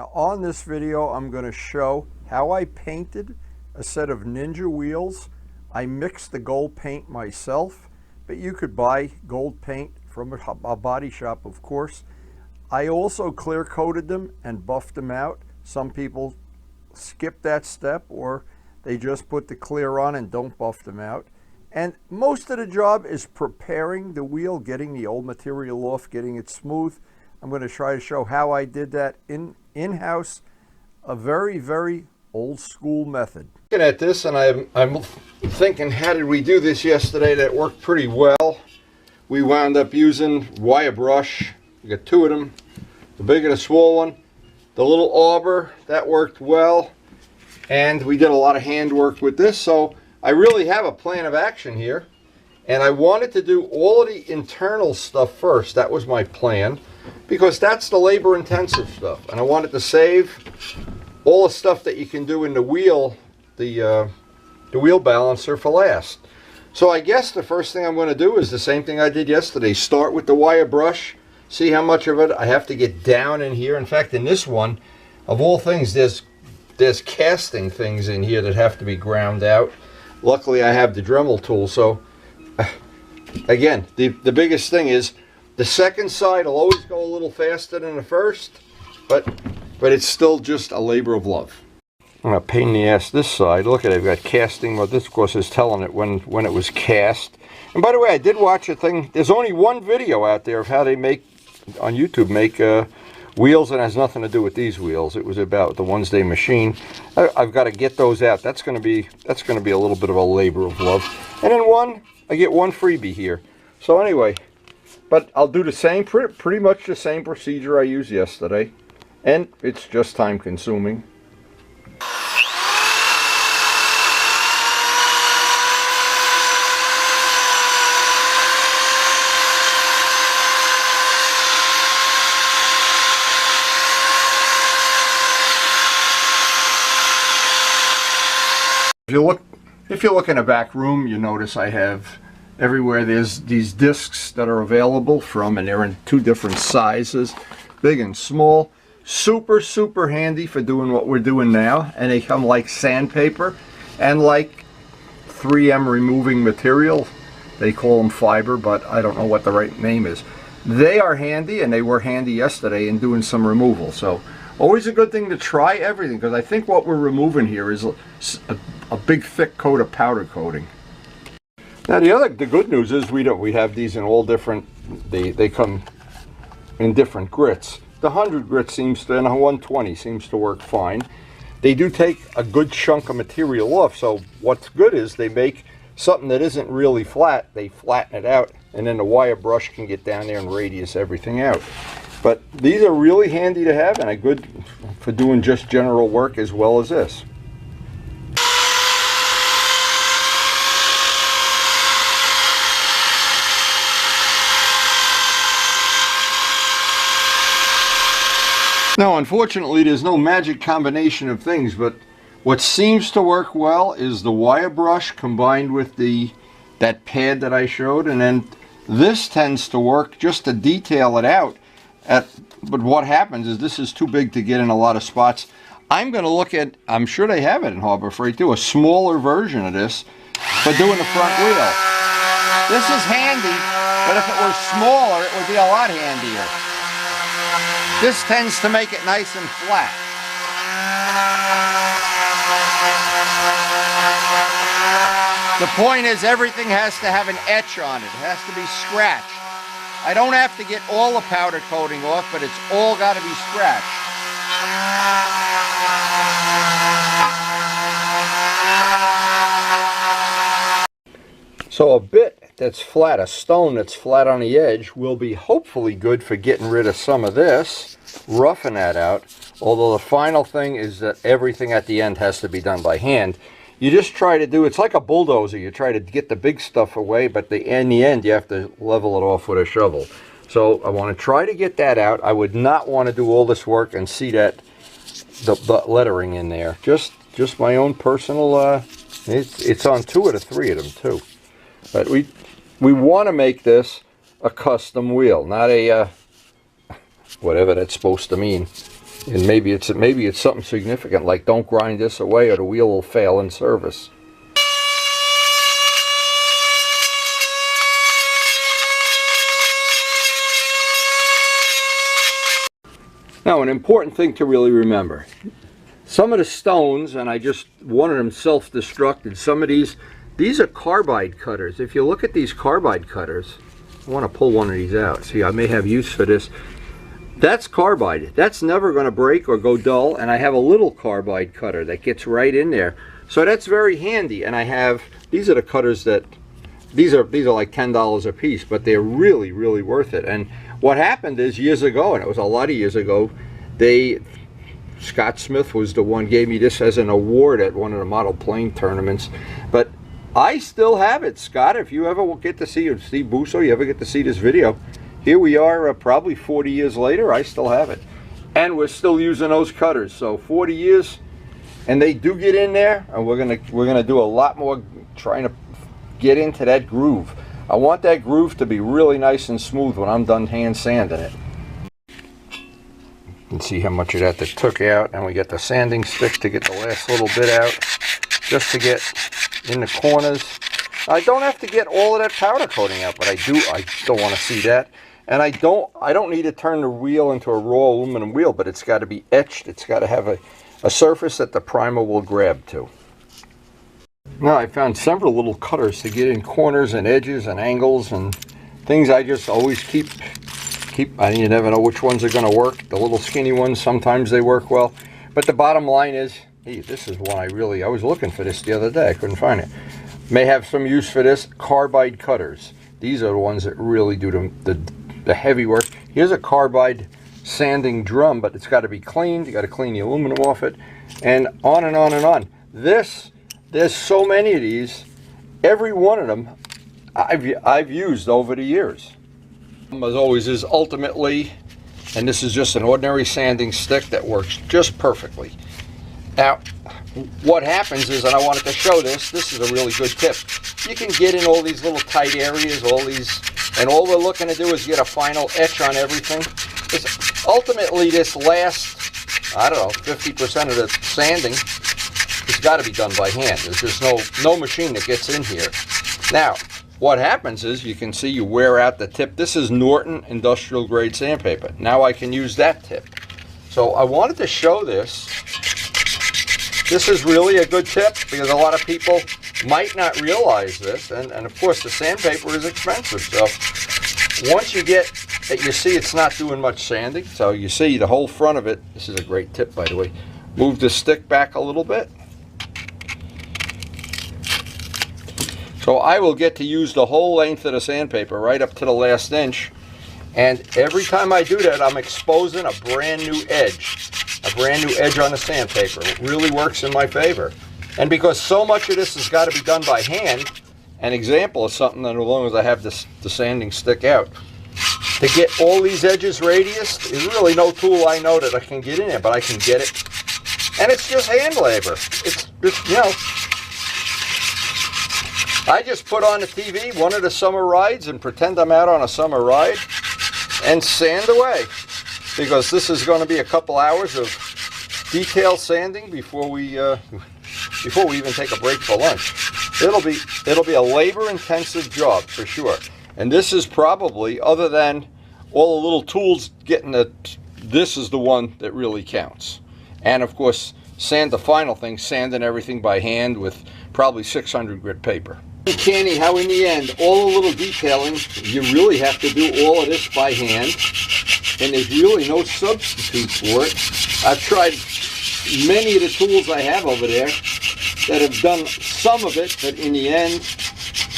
Now on this video, I'm going to show how I painted a set of Ninja wheels. I mixed the gold paint myself, but you could buy gold paint from a body shop, of course. I also clear coated them and buffed them out. Some people skip that step, or they just put the clear on and don't buff them out. And most of the job is preparing the wheel, getting the old material off, getting it smooth. I'm going to try to show how I did that in-house, a very, very old school method. Looking at this, and I'm thinking, how did we do this yesterday? That worked pretty well. We wound up using wire brush. We got two of them, the big and the small one. The little arbor, that worked well. And we did a lot of hand work with this, so I really have a plan of action here. And I wanted to do all of the internal stuff first. That was my plan, because that's the labor intensive stuff. And I wanted to save all the stuff that you can do in the wheel, the wheel balancer, for last. So I guess the first thing I'm going to do is the same thing I did yesterday. Start with the wire brush, see how much of it I have to get down in here. In fact, in this one, of all things, there's casting things in here that have to be ground out. Luckily I have the Dremel tool, so again, the biggest thing is the second side will always go a little faster than the first, but it's still just a labor of love. I'm gonna pain in the ass this side. Look at it, I've got casting. Well, this of course is telling it when it was cast. And by the way, I did watch a thing. There's only one video out there of how they make, on YouTube, make wheels, and it has nothing to do with these wheels. It was about the ones they machine. I've got to get those out. That's going to be a little bit of a labor of love. And then I get one freebie here. So anyway, but I'll do the same, pretty much the same procedure I used yesterday, and it's just time consuming. If you look in the back room, you notice I have everywhere there's these discs that are available from, and they're in two different sizes, big and small. Super, super handy for doing what we're doing now, and they come like sandpaper and like 3M removing material. They call them fiber, but I don't know what the right name is. They are handy, and they were handy yesterday in doing some removal. So always a good thing to try everything, because I think what we're removing here is a big thick coat of powder coating. Now the good news is we have these in all different, they come in different grits. The 100 grit seems to, and a 120 seems to work fine. They do take a good chunk of material off, so what's good is they make something that isn't really flat, they flatten it out, and then the wire brush can get down there and radius everything out. But these are really handy to have, and are good for doing just general work as well as this. Now, unfortunately, there's no magic combination of things, but what seems to work well is the wire brush combined with that pad that I showed, and then this tends to work just to detail it out. But what happens is this is too big to get in a lot of spots. I'm going to look at, I'm sure they have it in Harbor Freight too, a smaller version of this for doing the front wheel. This is handy, but if it were smaller, it would be a lot handier. This tends to make it nice and flat. The point is, everything has to have an etch on it. It has to be scratched. I don't have to get all the powder coating off, but it's all got to be scratched. So a bit that's flat, a stone that's flat on the edge, will be hopefully good for getting rid of some of this, roughing that out. Although the final thing is that everything at the end has to be done by hand. You just try to do, it's like a bulldozer, you try to get the big stuff away, but in the end you have to level it off with a shovel. So I want to try to get that out. I would not want to do all this work and see that the lettering in there. Just my own personal, it's on 2 out of 3 of them too. But we want to make this a custom wheel, not a whatever that's supposed to mean. And maybe it's something significant, like don't grind this away or the wheel will fail in service. Now, an important thing to really remember. Some of the stones, and I just wanted them self-destructed, some of these are carbide cutters. If you look at these carbide cutters, I want to pull one of these out. See, I may have use for this. That's carbide. That's never going to break or go dull, and I have a little carbide cutter that gets right in there. So that's very handy, and I have, these are the cutters that, these are like $10 a piece, but they're really, really worth it. And what happened is years ago, and it was a lot of years ago, Scott Smith was the one gave me this as an award at one of the model plane tournaments. But I still have it, Scott. If you ever get to see, or Steve Busso, you ever get to see this video, here we are probably 40 years later, I still have it. And we're still using those cutters. So 40 years, and they do get in there, and we're gonna do a lot more trying to get into that groove. I want that groove to be really nice and smooth when I'm done hand sanding it. You can see how much of that took out, and we get the sanding stick to get the last little bit out, just to get in the corners. I don't have to get all of that powder coating out, but I still want to see that. And I don't need to turn the wheel into a raw aluminum wheel, but it's got to be etched. It's got to have a surface that the primer will grab to. Now I found several little cutters to get in corners and edges and angles and things. I just always keep. You never know which ones are going to work. The little skinny ones, sometimes they work well. But the bottom line is, hey, this is one I was looking for this the other day. I couldn't find it. May have some use for this. Carbide cutters. These are the ones that really do the heavy work. Here's a carbide sanding drum, but it's got to be cleaned. You got to clean the aluminum off it, and on and on and on. There's so many of these. Every one of them I've used over the years. As always, is ultimately, and this is just an ordinary sanding stick that works just perfectly. Now, what happens is, and I wanted to show this is a really good tip. You can get in all these little tight areas, and all we're looking to do is get a final etch on everything. Ultimately, this last, I don't know, 50% of the sanding has got to be done by hand. There's just no machine that gets in here. Now, what happens is, you can see you wear out the tip. This is Norton industrial grade sandpaper. Now I can use that tip. So I wanted to show this. This is really a good tip because a lot of people might not realize this. And of course the sandpaper is expensive. So once you get that, you see it's not doing much sanding. So you see the whole front of it. This is a great tip, by the way. Move the stick back a little bit. So I will get to use the whole length of the sandpaper right up to the last inch. And every time I do that, I'm exposing a brand new edge. A brand new edge on the sandpaper. It really works in my favor. And because so much of this has got to be done by hand, an example of something that, as long as I have the sanding stick out, to get all these edges radiused, there's really no tool I know that I can get in there, but I can get it. And it's just hand labor. It's just, you know, I just put on the TV one of the summer rides and pretend I'm out on a summer ride and sand away, because this is going to be a couple hours of detail sanding before we even take a break for lunch. It'll be a labor-intensive job for sure. And this is probably, other than all the little tools getting this is the one that really counts. And of course, the final thing, sanding everything by hand with probably 600 grit paper. Uncanny how in the end, all the little detailing, you really have to do all of this by hand, and there's really no substitute for it. I've tried many of the tools I have over there that have done some of it, but in the end,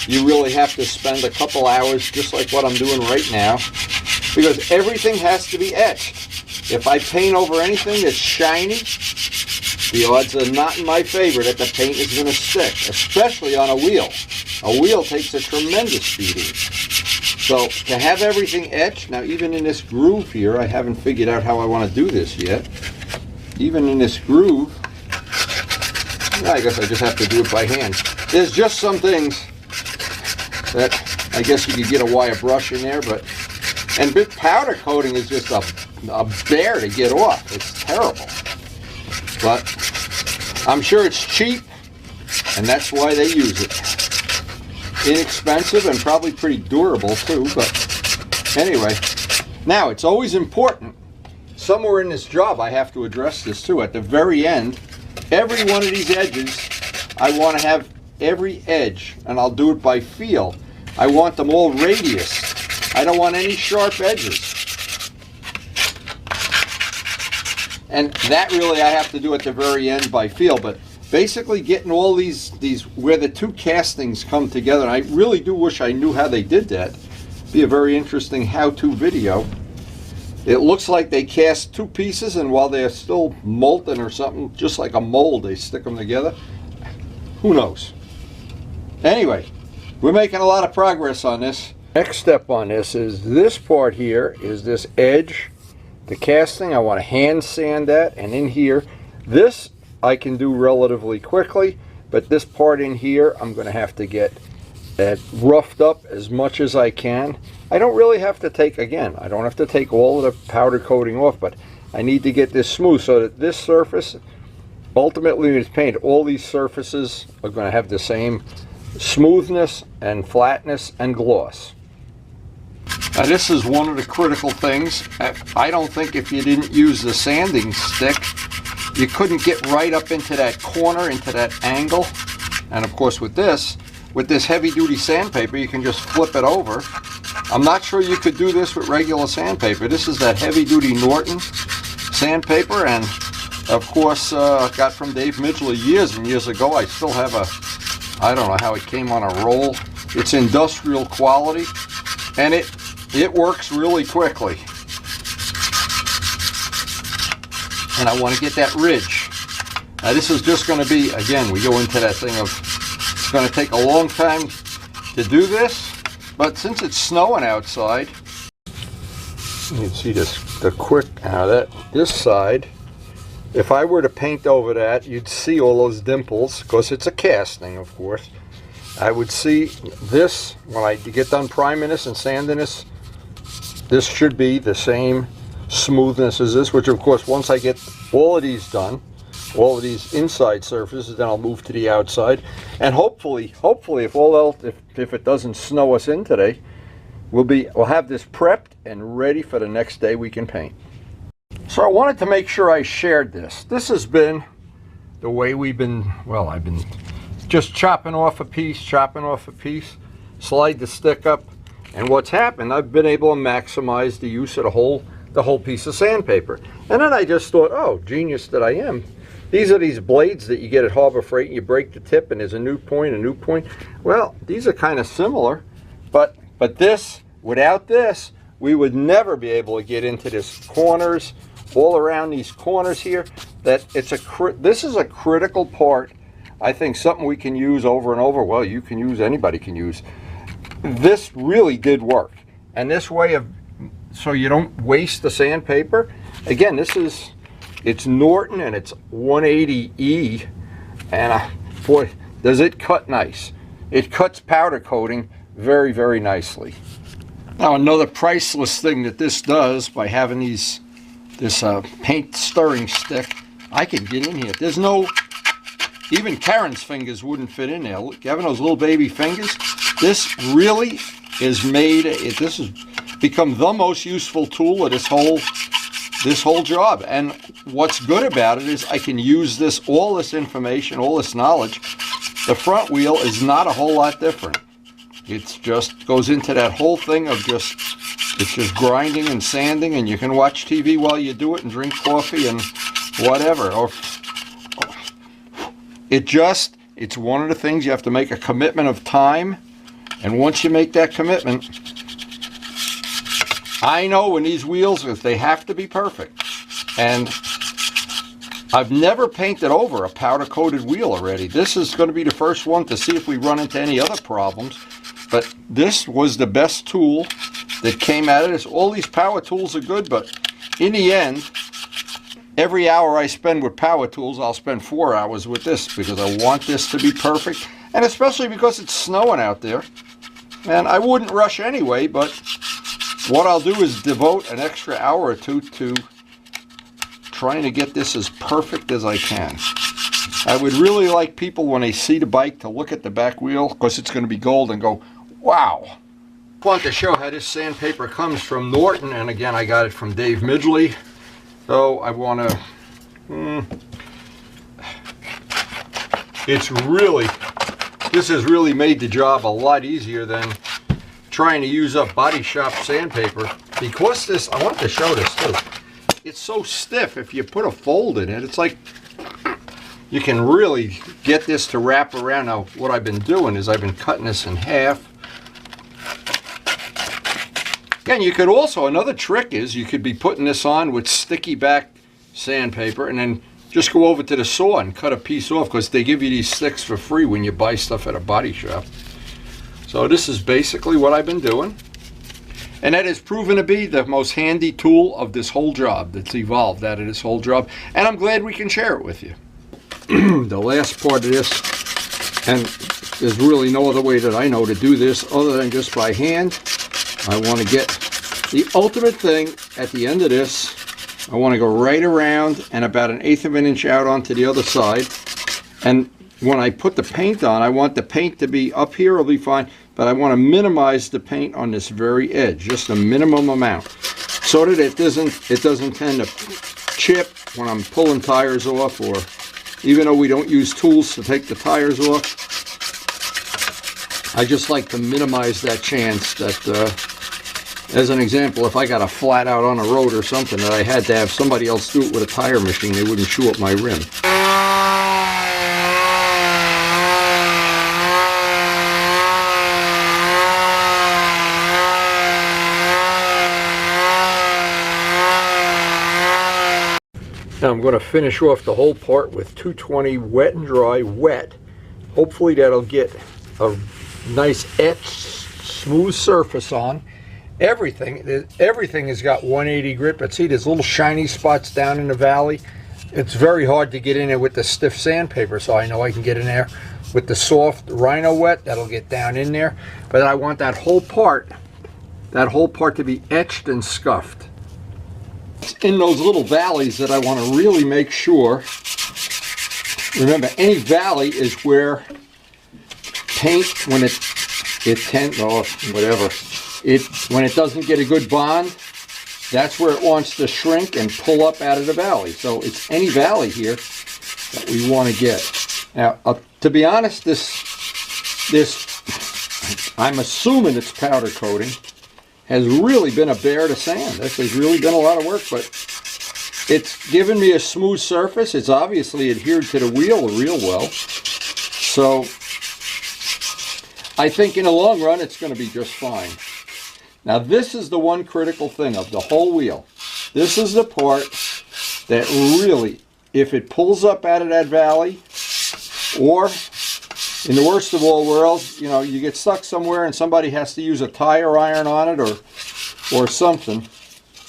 you really have to spend a couple hours, just like what I'm doing right now, because everything has to be etched. If I paint over anything that's shiny, the odds are not in my favor that the paint is going to stick, especially on a wheel. A wheel takes a tremendous beating. So to have everything etched, now even in this groove here, I haven't figured out how I want to do this yet. Even in this groove, I guess I just have to do it by hand. There's just some things that I guess you could get a wire brush in there, and bit powder coating is just a bear to get off. It's terrible. But I'm sure it's cheap, and that's why they use it. Inexpensive and probably pretty durable too, but anyway. Now, it's always important, somewhere in this job I have to address this too. At the very end, every one of these edges, I want to have every edge, and I'll do it by feel. I want them all radius. I don't want any sharp edges. And that really I have to do at the very end by feel, but basically getting all these where the two castings come together, and I really do wish I knew how they did that. Be a very interesting how-to video. It looks like they cast two pieces, and while they're still molten or something, just like a mold, they stick them together. Who knows? Anyway, we're making a lot of progress on this. Next step on this is this part here is this edge, the casting. I want to hand sand that, and in here, this I can do relatively quickly, but this part in here, I'm going to have to get that roughed up as much as I can. I don't really have to take, again, I don't have to take all of the powder coating off, but I need to get this smooth so that this surface, ultimately when it's painted, all these surfaces are going to have the same smoothness and flatness and gloss. Now this is one of the critical things. I don't think if you didn't use the sanding stick, you couldn't get right up into that corner, into that angle. And of course with this heavy-duty sandpaper, you can just flip it over. I'm not sure you could do this with regular sandpaper. This is that heavy-duty Norton sandpaper, and of course got from Dave Midgley years and years ago. I still have I don't know how it came on a roll. It's industrial quality, and it works really quickly. And I want to get that ridge. Now this is just going to be, again, we go into that thing of, it's going to take a long time to do this, but since it's snowing outside, you can see this, this side, if I were to paint over that, you'd see all those dimples, because it's a casting, of course. I would see this, when I get done priming this and sanding this, this should be the same smoothness as this, which of course once I get all of these done, all of these inside surfaces, then I'll move to the outside, and hopefully if all else, if it doesn't snow us in today, we'll have this prepped and ready for the next day we can paint. So I wanted to make sure I shared this. This has been the way we've been, well, I've been just chopping off a piece, slide the stick up, and what's happened, I've been able to maximize the use of the whole piece of sandpaper. And then I just thought, oh, genius that I am. These are these blades that you get at Harbor Freight, and you break the tip and there's a new point. Well, these are kind of similar, but this, without this, we would never be able to get into this corners, all around these corners here. That this is a critical part. I think something we can use over and over. Well, you can use, anybody can use. This really did work. And this way of, so you don't waste the sandpaper. Again, it's Norton and it's 180E, and boy, does it cut nice. It cuts powder coating very, very nicely. Now another priceless thing that this does, by having this paint stirring stick, I can get in here. There's no, even Karen's fingers wouldn't fit in there. Look, having those little baby fingers, this really is made, this has become the most useful tool of this whole job. And what's good about it is I can use all this information, all this knowledge. The front wheel is not a whole lot different. It just goes into that whole thing of it's just grinding and sanding, and you can watch TV while you do it and drink coffee and whatever. Or it's one of the things you have to make a commitment of time, and once you make that commitment, I know when these wheels, if they have to be perfect, and I've never painted over a powder coated wheel already. This is going to be the first one to see if we run into any other problems, but this was the best tool that came out of this. All these power tools are good, but in the end, every hour I spend with power tools, I'll spend 4 hours with this, because I want this to be perfect, and especially because it's snowing out there. And I wouldn't rush anyway, but what I'll do is devote an extra hour or two to trying to get this as perfect as I can. I would really like people, when they see the bike, to look at the back wheel, because it's going to be gold, and go, wow. I want to show how this sandpaper comes from Norton, and again, I got it from Dave Midgley. So I want to, this has really made the job a lot easier than trying to use up body shop sandpaper. Because this, I want to show this too, it's so stiff. If you put a fold in it, it's like, you can really get this to wrap around. Now, what I've been doing is I've been cutting this in half. Again, you could also, another trick is you could be putting this on with sticky back sandpaper and then just go over to the saw and cut a piece off, because they give you these sticks for free when you buy stuff at a body shop. So this is basically what I've been doing. And that has proven to be the most handy tool of this whole job that's evolved out of this whole job. And I'm glad we can share it with you. The last part of this, and there's really no other way that I know to do this other than just by hand. I want to get the ultimate thing at the end of this. I want to go right around and about 1/8 of an inch out onto the other side. And when I put the paint on, I want the paint to be up here, will be fine, but I want to minimize the paint on this very edge, just a minimum amount, so that it doesn't tend to chip when I'm pulling tires off, or even though we don't use tools to take the tires off, I just like to minimize that chance that, as an example, if I got a flat out on a road or something that I had to have somebody else do it with a tire machine, they wouldn't chew up my rim. Now I'm going to finish off the whole part with 220 wet and dry, wet. Hopefully that'll get a nice etched, smooth surface on. Everything has got 180 grip, but see there's little shiny spots down in the valley. It's very hard to get in there with the stiff sandpaper, so I know I can get in there with the soft Rhino wet. That'll get down in there, but I want that whole part to be etched and scuffed. It's in those little valleys that I want to really make sure. Remember, any valley is where paint, when when it doesn't get a good bond, that's where it wants to shrink and pull up out of the valley. So it's any valley here that we want to get. Now, to be honest, this I'm assuming it's powder coating, has really been a bear to sand. This has really been a lot of work, but it's given me a smooth surface. It's obviously adhered to the wheel real well. So I think in the long run it's going to be just fine. Now this is the one critical thing of the whole wheel. This is the part that really, if it pulls up out of that valley, or in the worst of all worlds, you know, you get stuck somewhere and somebody has to use a tire iron on it or something,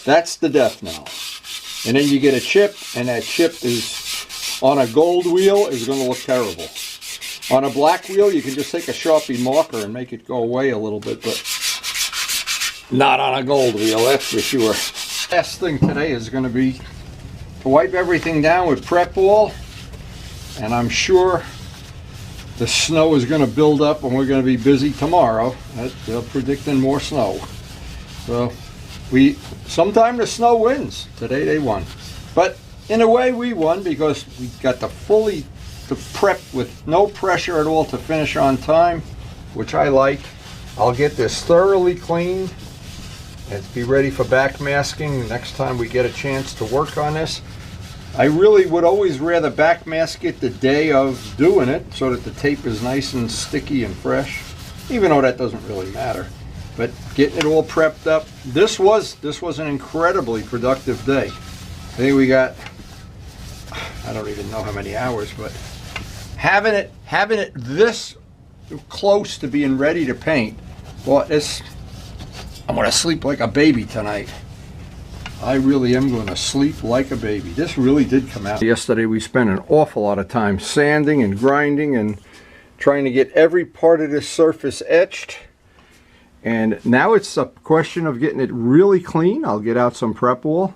that's the death knell. And then you get a chip, and that chip is, on a gold wheel, is going to look terrible. On a black wheel, you can just take a Sharpie marker and make it go away a little bit, but not on a gold wheel, that's for sure. Last thing today is going to be to wipe everything down with prep ball, and I'm sure the snow is going to build up and we're going to be busy tomorrow. They're predicting more snow. So sometimes the snow wins. Today they won. But in a way we won, because we got to prep with no pressure at all to finish on time, which I like. I'll get this thoroughly cleaned and be ready for backmasking the next time we get a chance to work on this. I really would always rather backmask it the day of doing it, so that the tape is nice and sticky and fresh, even though that doesn't really matter. But getting it all prepped up, this was an incredibly productive day. I think we got, I don't even know how many hours, but having it this close to being ready to paint, well, I'm going to sleep like a baby tonight. I really am going to sleep like a baby. This really did come out. Yesterday we spent an awful lot of time sanding and grinding and trying to get every part of this surface etched. And now it's a question of getting it really clean. I'll get out some prep wool,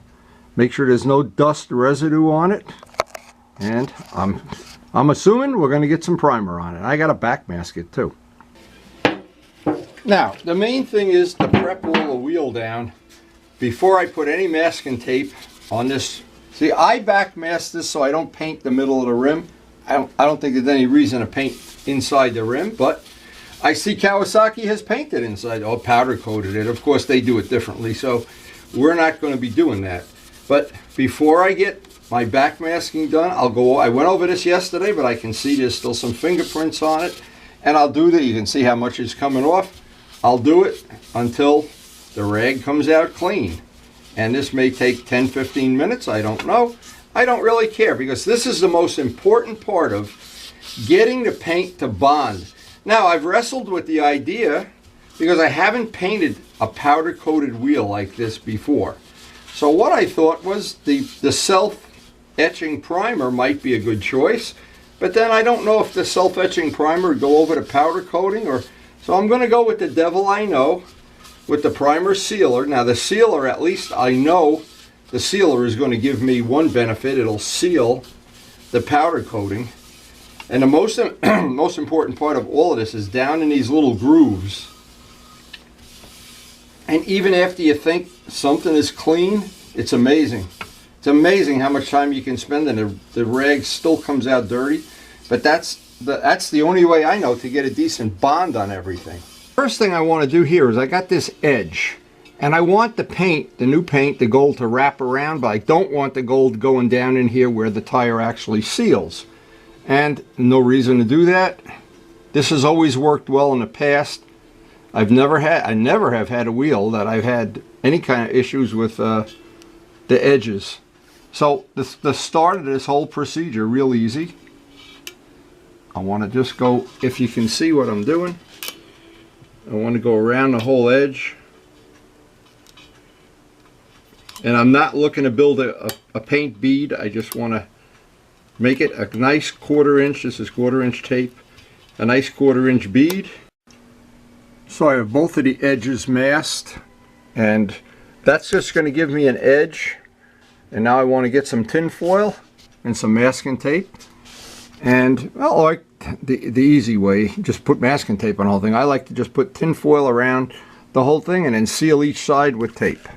make sure there's no dust residue on it, and I'm assuming we're going to get some primer on it. I got to backmask it too. Now, the main thing is to prep wool the wheel down before I put any masking tape on this. See, I backmask this so I don't paint the middle of the rim. I don't think there's any reason to paint inside the rim, but I see Kawasaki has painted inside, or powder coated it. Of course, they do it differently, so we're not going to be doing that. But before I get my backmasking done, I went over this yesterday, but I can see there's still some fingerprints on it. And I'll do that. You can see how much is coming off. I'll do it until the rag comes out clean. And this may take 10-15 minutes. I don't know. I don't really care, because this is the most important part of getting the paint to bond. Now, I've wrestled with the idea because I haven't painted a powder coated wheel like this before. So what I thought was the self-etching primer might be a good choice, but then I don't know if the self-etching primer would go over the powder coating, or so I'm going to go with the Devil I Know with the primer sealer. Now the sealer, at least I know the sealer is going to give me one benefit. It'll seal the powder coating. And the most important part of all of this is down in these little grooves. And even after you think something is clean, it's amazing. It's amazing how much time you can spend and the rag still comes out dirty. But that's the only way I know to get a decent bond on everything. First thing I want to do here is I got this edge. And I want the paint, the new paint, the gold to wrap around, but I don't want the gold going down in here where the tire actually seals. And no reason to do that. This has always worked well in the past. I never have had a wheel that I've had any kind of issues with the edges. So the start of this whole procedure, real easy. I want to just go, if you can see what I'm doing, I want to go around the whole edge. And I'm not looking to build a paint bead. I just want to make it a nice 1/4 inch. This is 1/4 inch tape. A nice 1/4 inch bead. So I have both of the edges masked, and that's just going to give me an edge. And now I want to get some tin foil and some masking tape. And well, like the easy way, just put masking tape on the whole thing. I like to just put tin foil around the whole thing and then seal each side with tape.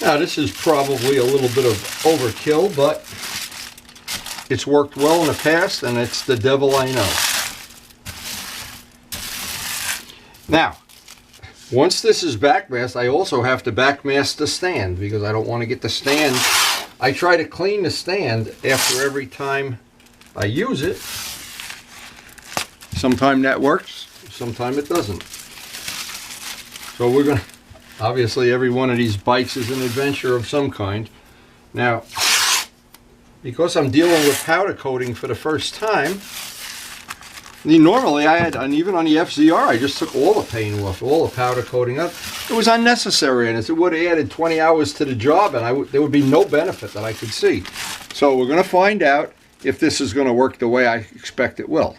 Now this is probably a little bit of overkill, but it's worked well in the past, and it's the Devil I Know. Now, once this is backmasked, I also have to backmask the stand, because I don't want to get the stand. I try to clean the stand after every time I use it. Sometimes that works, sometimes it doesn't. So we're going to, obviously every one of these bikes is an adventure of some kind. Now, because I'm dealing with powder coating for the first time, normally I had, and even on the FZR, I just took all the paint off, all the powder coating up. It was unnecessary, and it would have added 20 hours to the job, and there would be no benefit that I could see. So we're going to find out if this is going to work the way I expect it will.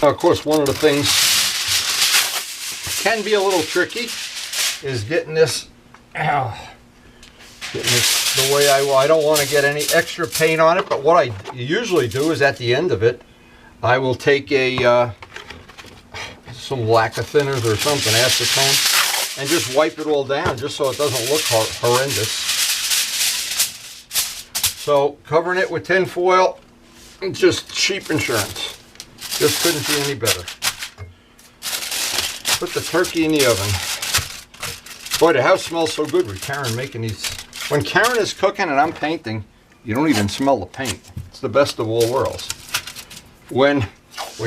Now, of course, one of the things can be a little tricky is getting this the way I want. I don't want to get any extra paint on it, but what I usually do is at the end of it, I will take some lacquer thinners or something, acetone, and just wipe it all down just so it doesn't look horrendous. So covering it with tin foil, it's just cheap insurance. Just couldn't be any better. Put the turkey in the oven. Boy, the house smells so good with Karen making these. When Karen is cooking and I'm painting, you don't even smell the paint. It's the best of all worlds. When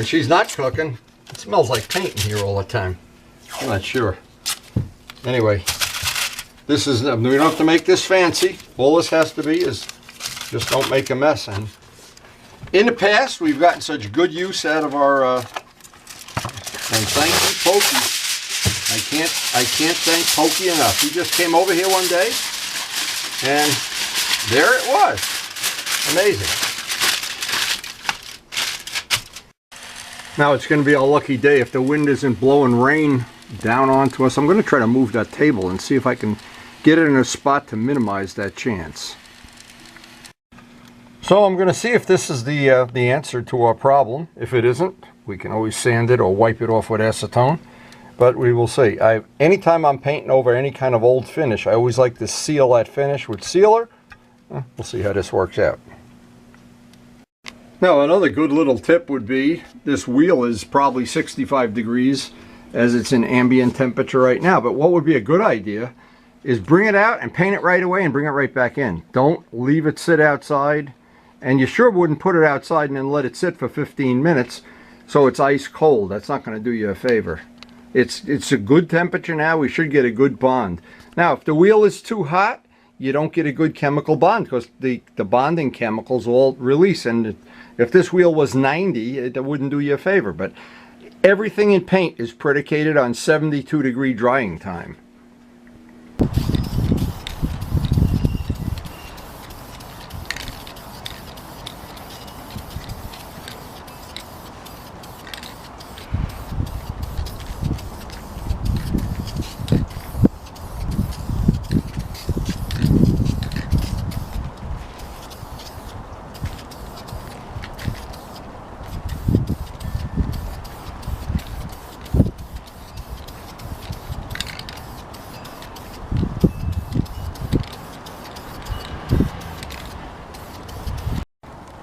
she's not cooking, it smells like paint in here all the time. I'm not sure. Anyway, this is, we don't have to make this fancy. All this has to be is just don't make a mess. And in the past, we've gotten such good use out of our, and thank you, Pokey. I can't thank Pokey enough. He just came over here one day, And there it was. Amazing. Now it's going to be a lucky day if the wind isn't blowing rain down onto us. I'm going to try to move that table and see if I can get it in a spot to minimize that chance. So I'm going to see if this is the answer to our problem. If it isn't, we can always sand it or wipe it off with acetone. But we will see. Anytime I'm painting over any kind of old finish, I always like to seal that finish with sealer. We'll see how this works out. Now another good little tip would be, this wheel is probably 65 degrees as it's in ambient temperature right now. But what would be a good idea is bring it out and paint it right away and bring it right back in. Don't leave it sit outside. And you sure wouldn't put it outside and then let it sit for 15 minutes so it's ice cold. That's not going to do you a favor. It's a good temperature now. We should get a good bond. Now, if the wheel is too hot, you don't get a good chemical bond because the bonding chemicals all release. And if this wheel was 90, it wouldn't do you a favor. But everything in paint is predicated on 72-degree drying time.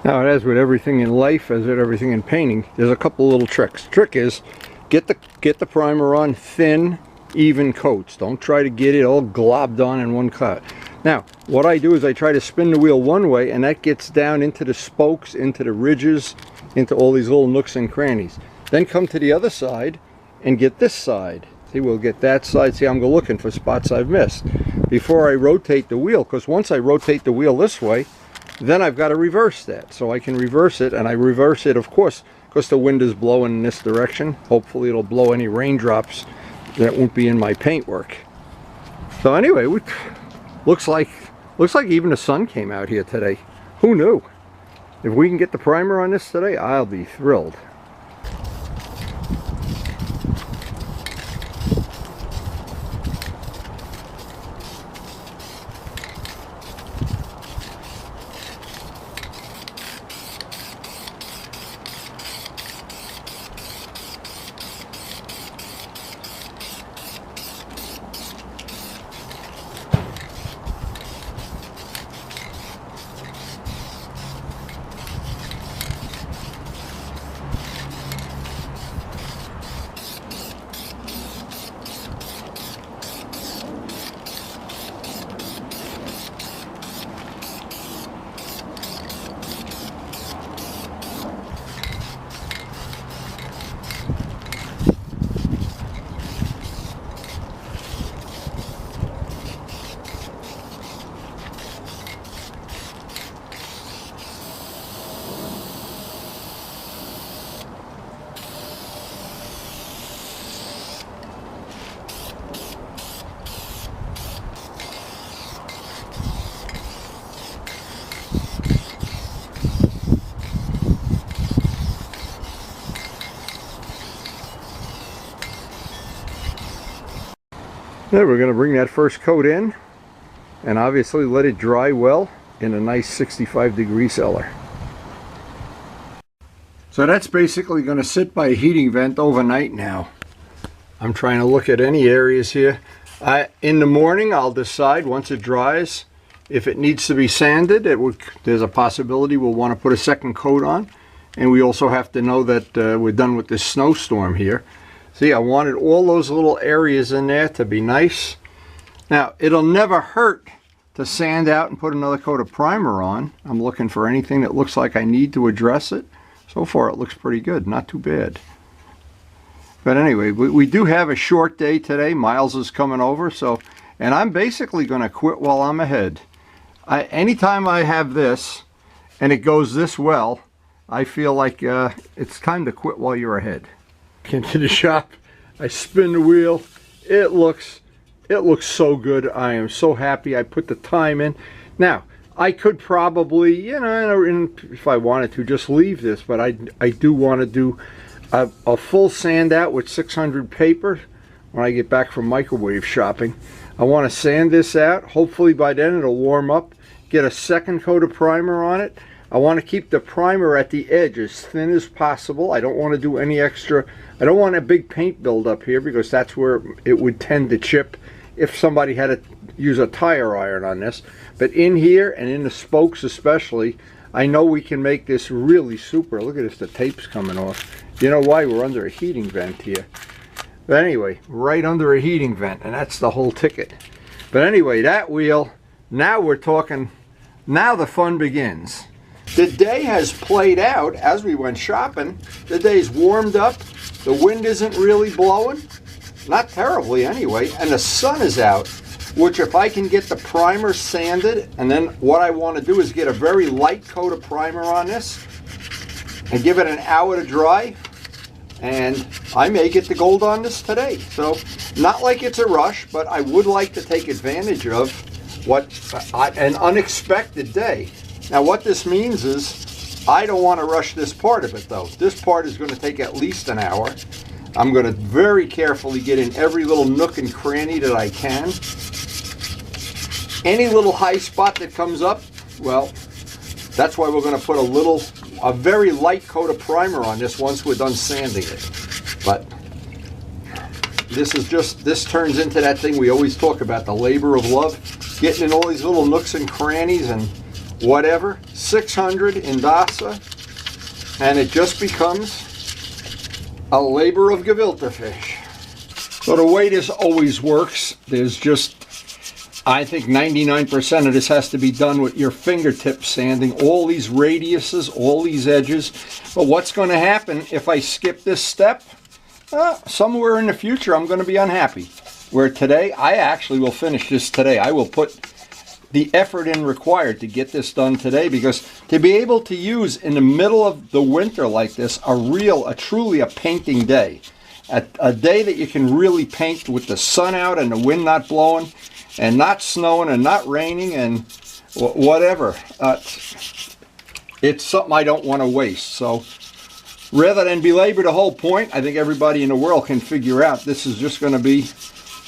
Now, as with everything in life, as with everything in painting, there's a couple little tricks. Trick is get the primer on thin, even coats. Don't try to get it all globbed on in one cut. Now, what I do is I try to spin the wheel one way, and that gets down into the spokes, into the ridges, into all these little nooks and crannies. Then come to the other side and get this side. See, we'll get that side. See, I'm looking for spots I've missed before I rotate the wheel, because once I rotate the wheel this way, then I've got to reverse that. So I can reverse it, and I reverse it, of course, because the wind is blowing in this direction. Hopefully it'll blow any raindrops that won't be in my paint work. So anyway, looks like even the sun came out here today. Who knew? If we can get the primer on this today, I'll be thrilled. Then we're going to bring that first coat in and obviously let it dry well in a nice 65-degree cellar. So that's basically going to sit by a heating vent overnight now. I'm trying to look at any areas here. In the morning I'll decide, once it dries, if it needs to be sanded. There's a possibility we'll want to put a second coat on. And we also have to know that we're done with this snowstorm here. See, I wanted all those little areas in there to be nice. Now, it'll never hurt to sand out and put another coat of primer on. I'm looking for anything that looks like I need to address it. So far, it looks pretty good, not too bad. But anyway, we do have a short day today. Miles is coming over, and I'm basically going to quit while I'm ahead. Anytime I have this, and it goes this well, I feel like it's time to quit while you're ahead. Into the shop, I spin the wheel, it looks it looks so good. I am so happy I put the time in. Now, I could probably, you know, if I wanted to, just leave this, but I do want to do a full sand out with 600 paper when I get back from microwave shopping. I want to sand this out. Hopefully by then it'll warm up. Get a second coat of primer on it. I want to keep the primer at the edge as thin as possible. I don't want to do any extra. I don't want a big paint buildup here because that's where it would tend to chip if somebody had to use a tire iron on this. But in here and in the spokes especially, I know we can make this really super. Look at this, the tape's coming off. You know why? We're under a heating vent here. But anyway, right under a heating vent, and that's the whole ticket. But anyway, that wheel, now we're talking, now the fun begins. The day has played out as we went shopping. The day's warmed up. The wind isn't really blowing. Not terribly anyway. And the sun is out, which if I can get the primer sanded, and then what I want to do is get a very light coat of primer on this and give it an hour to dry. And I may get the gold on this today. So not like it's a rush, but I would like to take advantage of what an unexpected day. Now what this means is I don't want to rush this part of it though. This part is going to take at least an hour. I'm going to very carefully get in every little nook and cranny that I can. Any little high spot that comes up, well, that's why we're going to put a very light coat of primer on this once we're done sanding it. But this turns into that thing we always talk about, the labor of love, getting in all these little nooks and crannies and whatever. 600 in Dasa, and it just becomes a labor of gefilte fish. So the way this always works, there's just, I think 99% of this has to be done with your fingertip sanding, all these radiuses, all these edges. But what's going to happen if I skip this step? Somewhere in the future I'm going to be unhappy. Where today, I actually will finish this today. I will put the effort in required to get this done today, because to be able to use in the middle of the winter like this, truly a painting day. A day that you can really paint with the sun out and the wind not blowing, and not snowing and not raining and whatever. It's something I don't want to waste. So rather than belabor the whole point, I think everybody in the world can figure out this is just going to be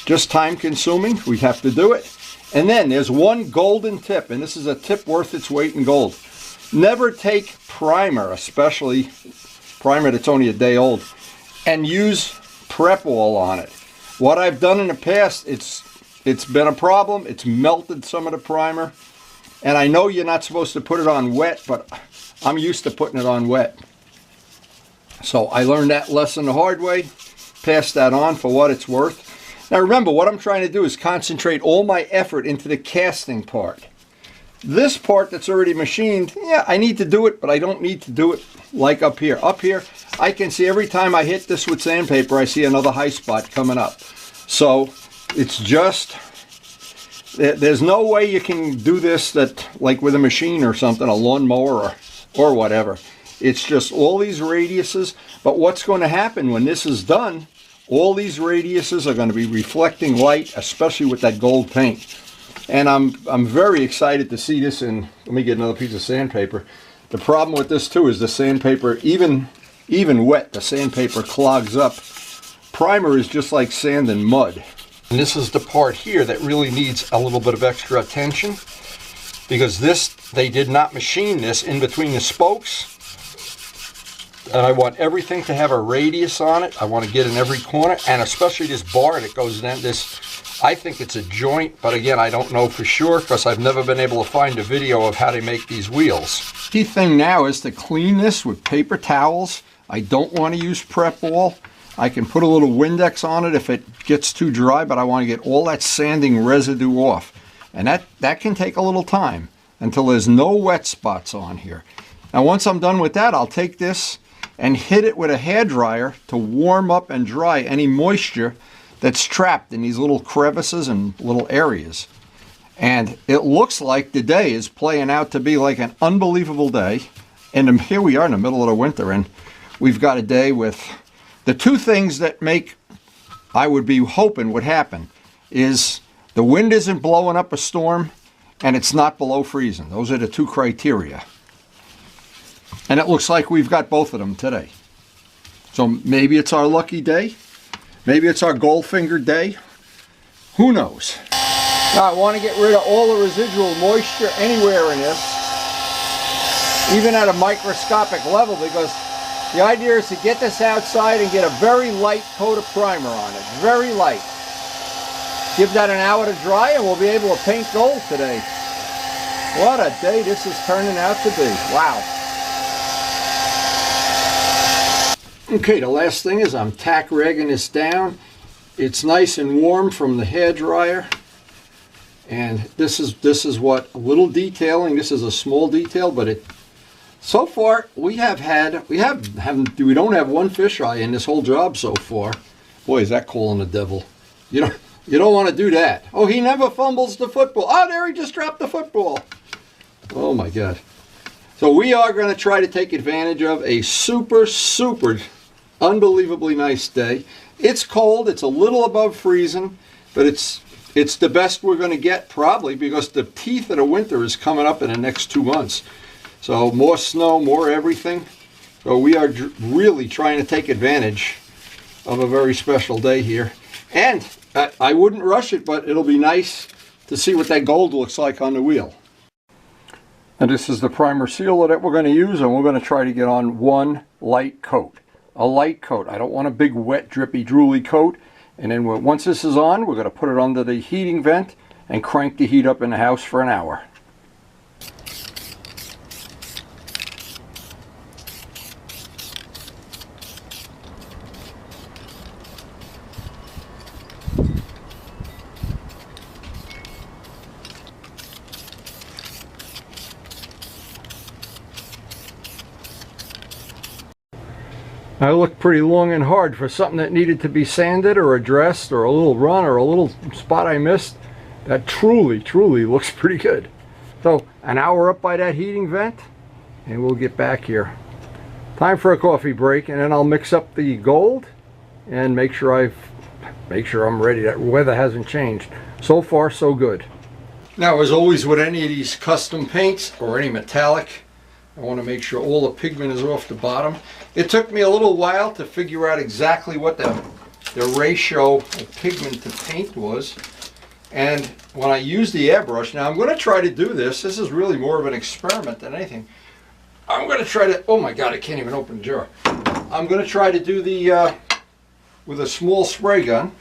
just time consuming. We have to do it. And then there's one golden tip, and this is a tip worth its weight in gold. Never take primer, especially primer that's only a day old, and use prep oil on it. What I've done in the past, it's been a problem. It's melted some of the primer. And I know you're not supposed to put it on wet, but I'm used to putting it on wet. So I learned that lesson the hard way. Pass that on for what it's worth. Now remember, what I'm trying to do is concentrate all my effort into the casting part. This part that's already machined, yeah, I need to do it, but I don't need to do it like up here. Up here, I can see every time I hit this with sandpaper, I see another high spot coming up. So it's just, there's no way you can do this that like with a machine or something, a lawnmower or whatever. It's just all these radiuses. But what's going to happen when this is done, all these radiuses are going to be reflecting light, especially with that gold paint. And I'm very excited to see this in, let me get another piece of sandpaper. The problem with this too is the sandpaper, even wet, the sandpaper clogs up. Primer is just like sand and mud. And this is the part here that really needs a little bit of extra attention, because they did not machine this in between the spokes. And I want everything to have a radius on it. I want to get in every corner, and especially this bar that goes down this. I think it's a joint, but again, I don't know for sure because I've never been able to find a video of how they make these wheels. Key thing now is to clean this with paper towels. I don't want to use prep oil. I can put a little Windex on it if it gets too dry, but I want to get all that sanding residue off. And that can take a little time until there's no wet spots on here. Now once I'm done with that, I'll take this and hit it with a hairdryer to warm up and dry any moisture that's trapped in these little crevices and little areas. And it looks like the day is playing out to be like an unbelievable day. And here we are in the middle of the winter, and we've got a day with the two things that I would be hoping would happen. is the wind isn't blowing up a storm and it's not below freezing. Those are the two criteria. And it looks like we've got both of them today. So maybe it's our lucky day. Maybe it's our Goldfinger day. Who knows? Now I want to get rid of all the residual moisture anywhere in this, even at a microscopic level, because the idea is to get this outside and get a very light coat of primer on it. Very light. Give that an hour to dry and we'll be able to paint gold today. What a day this is turning out to be. Wow. Okay, the last thing is I'm tack ragging this down. It's nice and warm from the hair dryer. And this is what, a little detailing. This is a small detail, but so far we don't have one fisheye in this whole job so far. Boy, is that calling the devil. You don't want to do that. Oh, he never fumbles the football. Oh, there he just dropped the football. Oh my God. So we are going to try to take advantage of a super, super unbelievably nice day. It's cold, it's a little above freezing, but it's the best we're going to get probably, because the teeth of the winter is coming up in the next 2 months. So more snow, more everything. So we are really trying to take advantage of a very special day here. And I wouldn't rush it, but it'll be nice to see what that gold looks like on the wheel. And this is the primer sealer that we're going to use, and we're going to try to get on one light coat. A light coat. I don't want a big wet, drippy, drooly coat. And then once this is on, we're going to put it under the heating vent and crank the heat up in the house for an hour. I looked pretty long and hard for something that needed to be sanded or addressed, or a little run or a little spot I missed. That truly looks pretty good. So an hour up by that heating vent and we'll get back here. Time for a coffee break, and then I'll mix up the gold and make sure I'm ready. That weather hasn't changed. So far so good. Now, as always with any of these custom paints or any metallic, I want to make sure all the pigment is off the bottom. It took me a little while to figure out exactly what the ratio of pigment to paint was. And when I use the airbrush, now I'm going to try to do this. This is really more of an experiment than anything. I'm going to try to, oh my God, I can't even open the jar. I'm going to try to do the, with a small spray gun.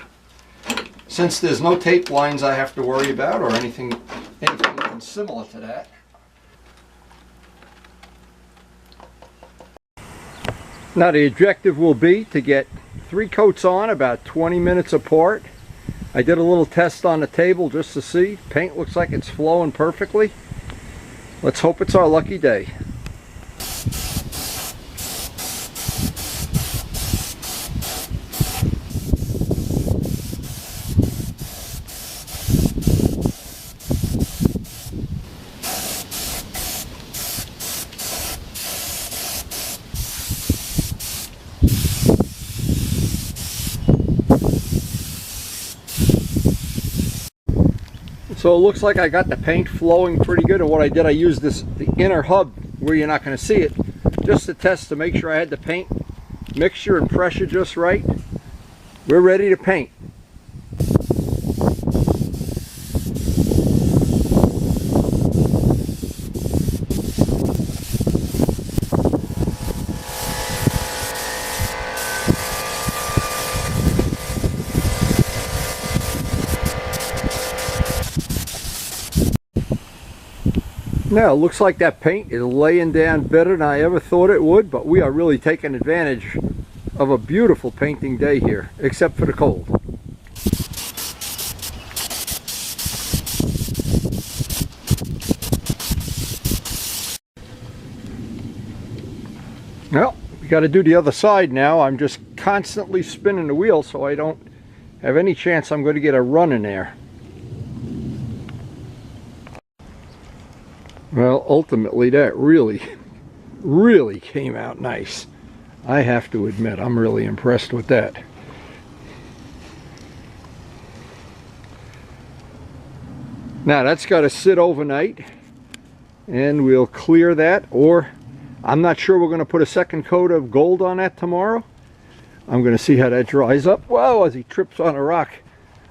Since there's no tape lines I have to worry about or anything similar to that. Now the objective will be to get 3 coats on about 20 minutes apart. I did a little test on the table just to see. Paint looks like it's flowing perfectly. Let's hope it's our lucky day. So it looks like I got the paint flowing pretty good, and what I did, I used the inner hub where you're not going to see it, just to test to make sure I had the paint mixture and pressure just right. We're ready to paint. Now it looks like that paint is laying down better than I ever thought it would, but we are really taking advantage of a beautiful painting day here, except for the cold. Well, we got to do the other side now. I'm just constantly spinning the wheel so I don't have any chance I'm going to get a run in there. Well, ultimately that really came out nice. I have to admit, I'm really impressed with that. Now that's got to sit overnight, and we'll clear that, or I'm not sure we're going to put a second coat of gold on that tomorrow. I'm going to see how that dries up. Wow, as he trips on a rock.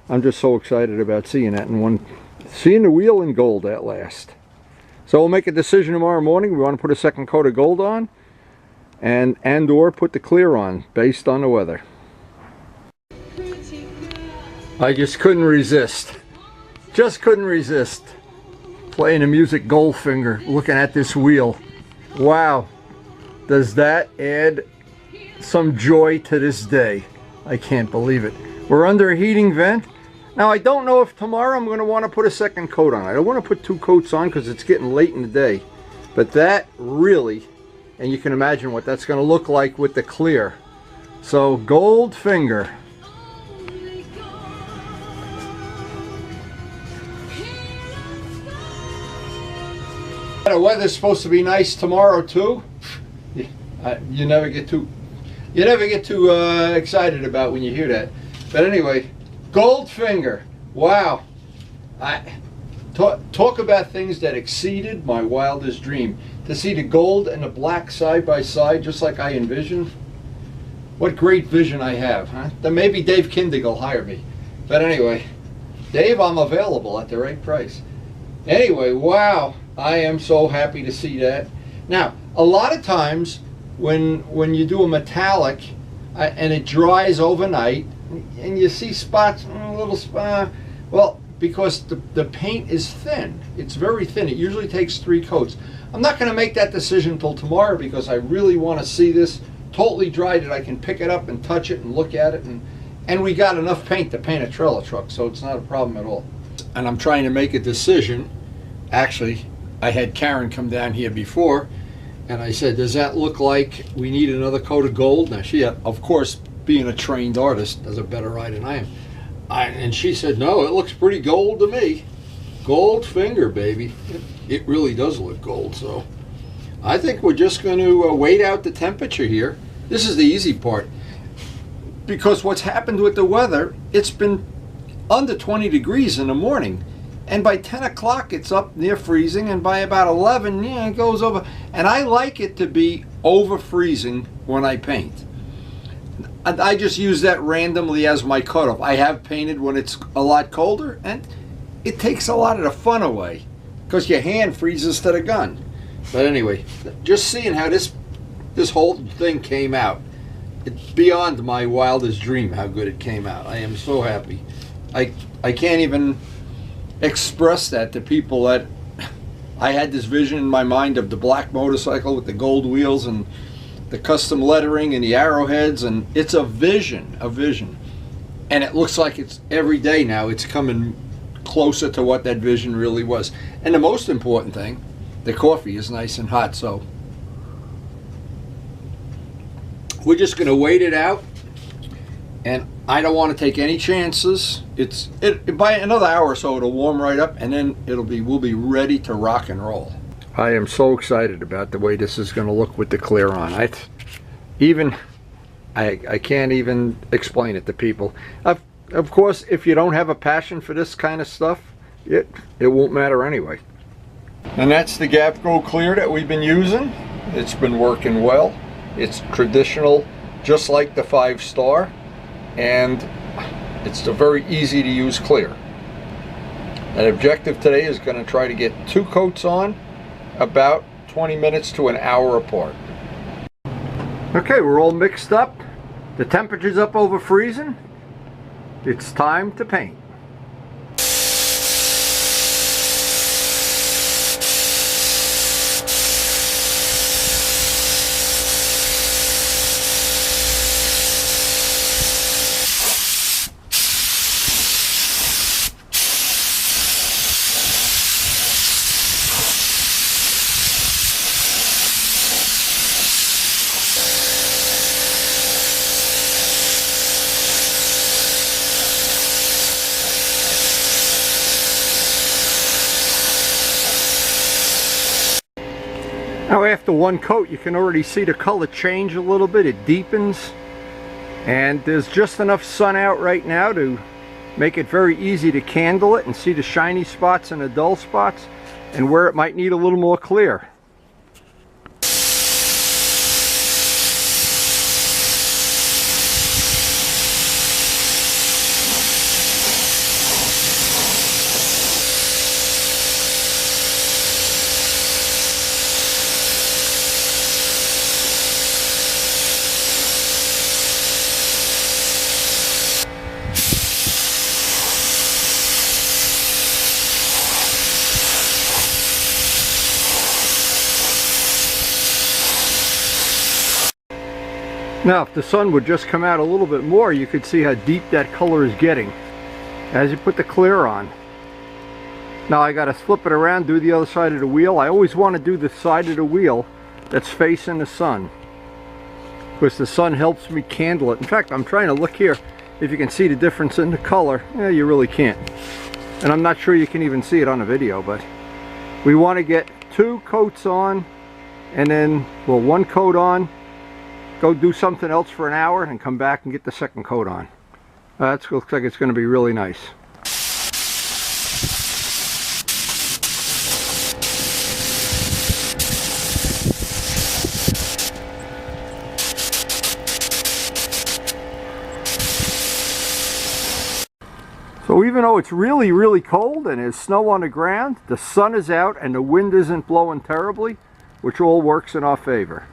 I'm just so excited about seeing that in one, seeing the wheel in gold at last. So we'll make a decision tomorrow morning. We want to put a second coat of gold on and or put the clear on based on the weather. I just couldn't resist. Just couldn't resist playing the music Goldfinger, looking at this wheel. Wow, does that add some joy to this day. I can't believe it. We're under a heating vent. Now I don't know if tomorrow I'm going to want to put a second coat on. I don't want to put 2 coats on because it's getting late in the day. But that really, and you can imagine what that's going to look like with the clear. So Goldfinger. The weather's supposed to be nice tomorrow too. You never get too excited about when you hear that. But anyway, Goldfinger. Wow. Talk about things that exceeded my wildest dream. To see the gold and the black side by side, just like I envisioned. What great vision I have, huh? Then maybe Dave Kindig will hire me. But anyway, Dave, I'm available at the right price. Anyway, wow. I am so happy to see that. Now, a lot of times when you do a metallic and it dries overnight and you see spots, little spot, well, because the paint is thin. It's very thin. It usually takes 3 coats. I'm not going to make that decision until tomorrow because I really want to see this totally dry that I can pick it up and touch it and look at it. And we got enough paint to paint a trailer truck, so it's not a problem at all. And I'm trying to make a decision. Actually, I had Karen come down here before, and I said, does that look like we need another coat of gold? Now she, of course, being a trained artist, does a better eye than I am. And she said, no, it looks pretty gold to me. Goldfinger, baby. It really does look gold, so I think we're just going to wait out the temperature here. This is the easy part. Because what's happened with the weather, it's been under 20 degrees in the morning. And by 10 o'clock, it's up near freezing, and by about 11, yeah, it goes over. And I like it to be over freezing when I paint. And I just use that randomly as my cutoff. I have painted when it's a lot colder, and it takes a lot of the fun away because your hand freezes to the gun. But anyway, just seeing how this whole thing came out, it's beyond my wildest dream how good it came out. I am so happy. I can't even express that to people that I had this vision in my mind of the black motorcycle with the gold wheels and the custom lettering and the arrowheads, and it's a vision, and it looks like it's every day now it's coming closer to what that vision really was. And the most important thing, the coffee is nice and hot, so we're just going to wait it out. And I don't want to take any chances. By another hour or so it'll warm right up, and then we'll be ready to rock and roll. I am so excited about the way this is going to look with the clear on. I can't even explain it to people. Of course, if you don't have a passion for this kind of stuff, it won't matter anyway. And that's the Gap Go Clear that we've been using. It's been working well. It's traditional, just like the 5-star. And it's a very easy to use clear. An objective today is going to try to get 2 coats on about 20 minutes to an hour apart. Okay, we're all mixed up. The temperature's up over freezing. It's time to paint. Now after 1 coat, you can already see the color change a little bit. It deepens, and there's just enough sun out right now to make it very easy to candle it and see the shiny spots and the dull spots and where it might need a little more clear. Now, if the sun would just come out a little bit more, you could see how deep that color is getting as you put the clear on. Now I got to flip it around, do the other side of the wheel. I always want to do the side of the wheel that's facing the sun, because the sun helps me candle it. In fact, I'm trying to look here if you can see the difference in the color. Yeah, you really can't. And I'm not sure you can even see it on the video, but we want to get 2 coats on, and then, well, 1 coat on, go do something else for an hour and come back and get the second coat on. That looks like it's going to be really nice. So even though it's really, really cold and there's snow on the ground, the sun is out and the wind isn't blowing terribly, which all works in our favor.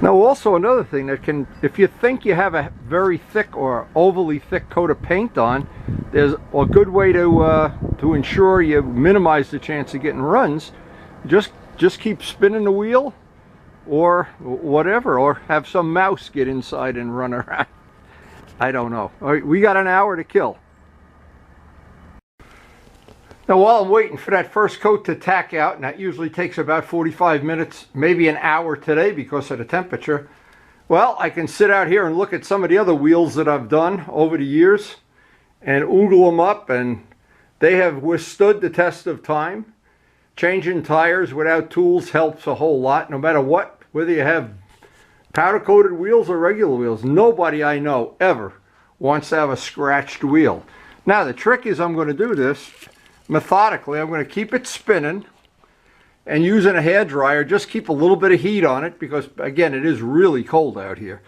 Now also another thing that can, if you think you have a very thick or overly thick coat of paint on, there's a good way to ensure you minimize the chance of getting runs. Just keep spinning the wheel or whatever, or have some mouse get inside and run around. I don't know. All right, we got an hour to kill. Now while I'm waiting for that first coat to tack out, and that usually takes about 45 minutes, maybe an hour today because of the temperature, well, I can sit out here and look at some of the other wheels that I've done over the years and oodle them up, and they have withstood the test of time. Changing tires without tools helps a whole lot, no matter what, whether you have powder coated wheels or regular wheels. Nobody I know ever wants to have a scratched wheel. Now the trick is, I'm going to do this methodically. I'm going to keep it spinning and using a hairdryer, just keep a little bit of heat on it, because again, it is really cold out here.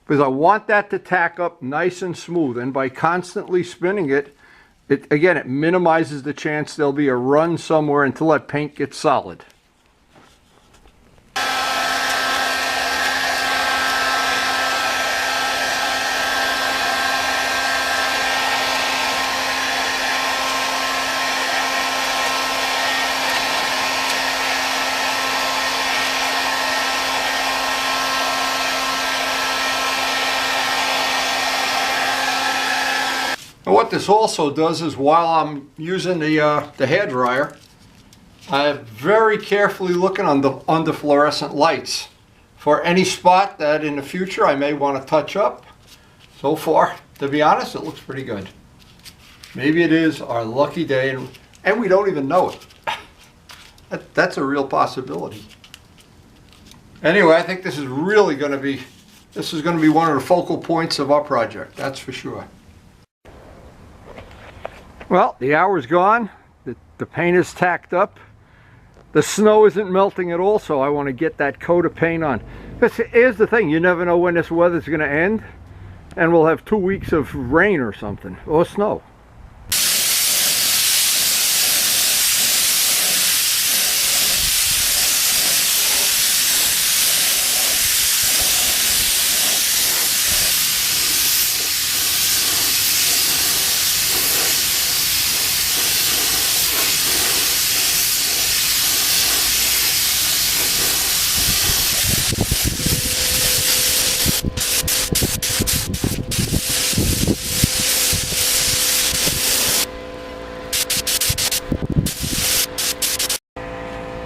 Because I want that to tack up nice and smooth, and by constantly spinning it, again, it minimizes the chance there'll be a run somewhere until that paint gets solid. What this also does is, while I'm using the hairdryer, I'm very carefully looking under fluorescent lights for any spot that in the future I may want to touch up. So far, to be honest, it looks pretty good. Maybe it is our lucky day and we don't even know it. That's a real possibility. Anyway, I think this is really going to be, one of the focal points of our project, that's for sure. Well, the hour's gone, the paint is tacked up, the snow isn't melting at all, so I want to get that coat of paint on. Here's the thing, you never know when this weather's going to end, and we'll have 2 weeks of rain or something, or snow.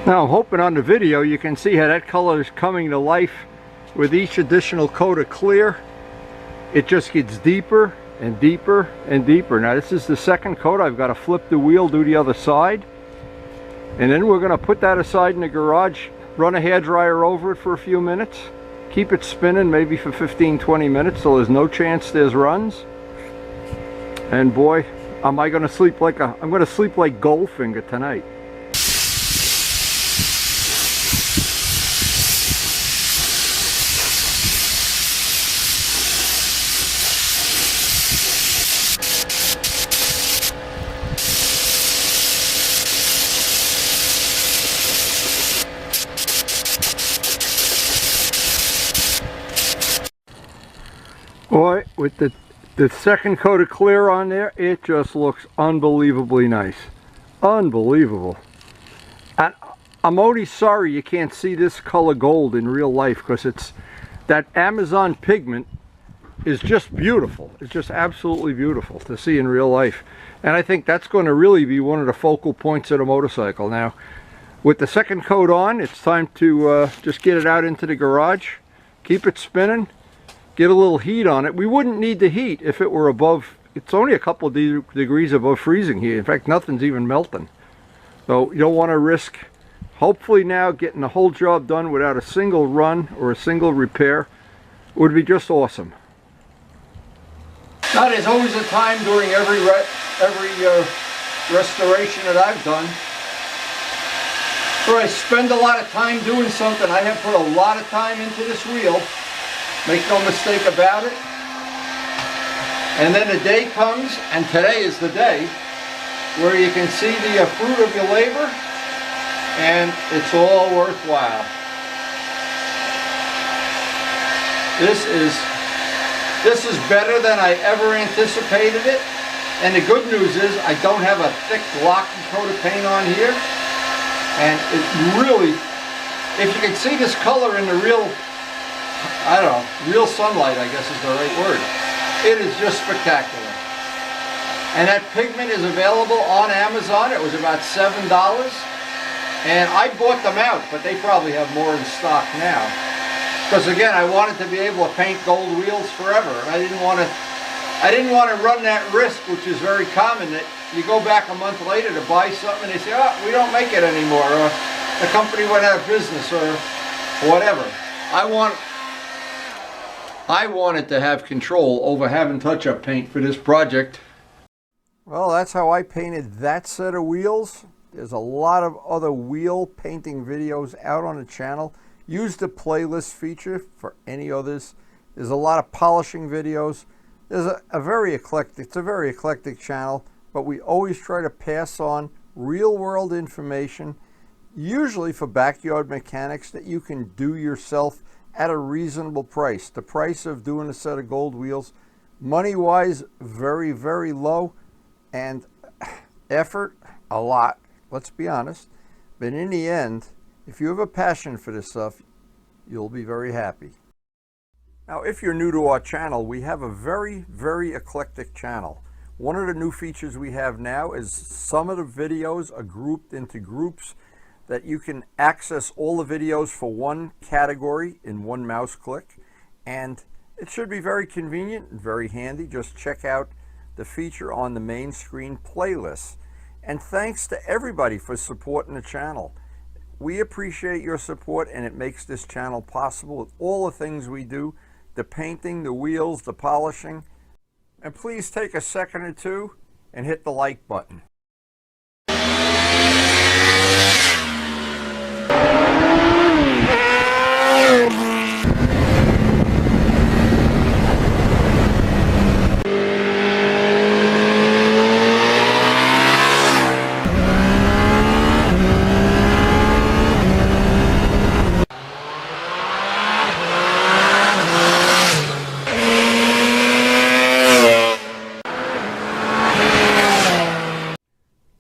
Now I'm hoping on the video you can see how that color is coming to life with each additional coat of clear. It just gets deeper and deeper and deeper. Now this is the second coat. I've got to flip the wheel, do the other side, and then we're going to put that aside in the garage, run a hairdryer over it for a few minutes, Keep it spinning maybe for 15-20 minutes so there's no chance there's runs. And boy, am I going to sleep like I'm going to sleep like Goldfinger tonight. Boy, with the second coat of clear on there, it just looks unbelievably nice. Unbelievable. And I'm only sorry you can't see this color gold in real life, because it's that Amazon pigment is just beautiful. It's just absolutely beautiful to see in real life. And I think that's going to really be one of the focal points of the motorcycle. Now, with the second coat on, it's time to just get it out into the garage, keep it spinning, get a little heat on it. We wouldn't need the heat if it were above, it's only a couple of degrees above freezing here. In fact, nothing's even melting. So you don't want to risk, hopefully now, getting the whole job done without a single run or a single repair would be just awesome. Now, there's always a time during every restoration that I've done where I spend a lot of time doing something. I have put a lot of time into this wheel. Make no mistake about it. And then the day comes, and today is the day, where you can see the fruit of your labor, and it's all worthwhile. This is better than I ever anticipated it. And the good news is I don't have a thick glossy coat of paint on here. And it really, if you can see this color in the real, I don't know, real sunlight, I guess is the right word. It is just spectacular. And that pigment is available on Amazon. It was about $7. And I bought them out, but they probably have more in stock now. Because again, I wanted to be able to paint gold wheels forever. And I didn't want to run that risk, which is very common, that you go back a month later to buy something and they say, oh, we don't make it anymore, or the company went out of business, or whatever. I wanted to have control over having touch-up paint for this project. Well, that's how I painted that set of wheels. There's a lot of other wheel painting videos out on the channel. Use the playlist feature for any others. There's a lot of polishing videos. There's a very eclectic channel, but we always try to pass on real-world information, usually for backyard mechanics that you can do yourself at a reasonable price. The price of doing a set of gold wheels, money-wise, very, very low, and effort, a lot, let's be honest. But in the end, if you have a passion for this stuff, you'll be very happy. Now, if you're new to our channel, we have a very, very eclectic channel. One of the new features we have now is some of the videos are grouped into groups that you can access all the videos for one category in one mouse click. And it should be very convenient and very handy. Just check out the feature on the main screen playlist. And thanks to everybody for supporting the channel. We appreciate your support, and it makes this channel possible with all the things we do, the painting, the wheels, the polishing. And please take a second or two and hit the like button.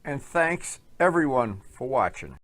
And thanks everyone for watching.